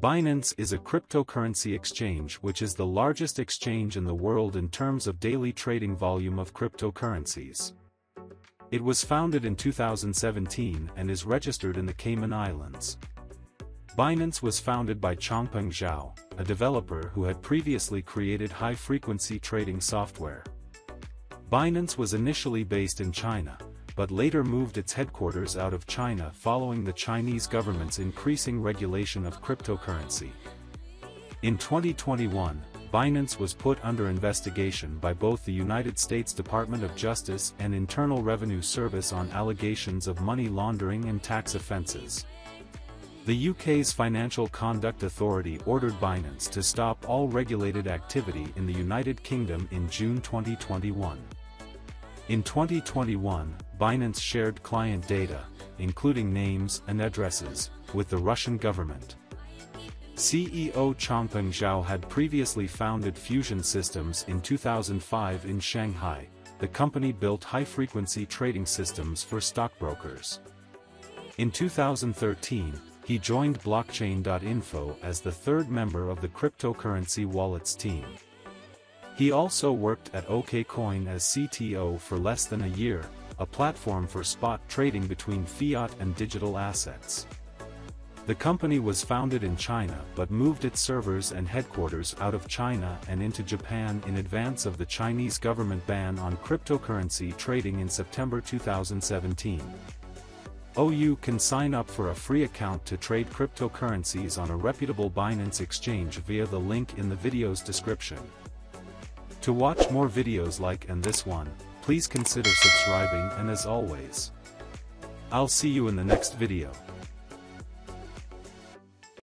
Binance is a cryptocurrency exchange which is the largest exchange in the world in terms of daily trading volume of cryptocurrencies. It was founded in 2017 and is registered in the Cayman Islands. Binance was founded by Changpeng Zhao, a developer who had previously created high-frequency trading software. Binance was initially based in China, but later moved its headquarters out of China following the Chinese government's increasing regulation of cryptocurrency. In 2021, Binance was put under investigation by both the United States Department of Justice and Internal Revenue Service on allegations of money laundering and tax offenses. The UK's Financial Conduct Authority ordered Binance to stop all regulated activity in the United Kingdom in June 2021. In 2021, Binance shared client data, including names and addresses, with the Russian government. CEO Changpeng Zhao had previously founded Fusion Systems in 2005 in Shanghai. The company built high-frequency trading systems for stockbrokers. In 2013, he joined Blockchain.info as the third member of the cryptocurrency wallets team. He also worked at OKCoin as CTO for less than a year, a platform for spot trading between fiat and digital assets. The company was founded in China but moved its servers and headquarters out of China and into Japan in advance of the Chinese government ban on cryptocurrency trading in September 2017. You can sign up for a free account to trade cryptocurrencies on a reputable Binance exchange via the link in the video's description. To watch more videos like this one, please consider subscribing, and as always, I'll see you in the next video.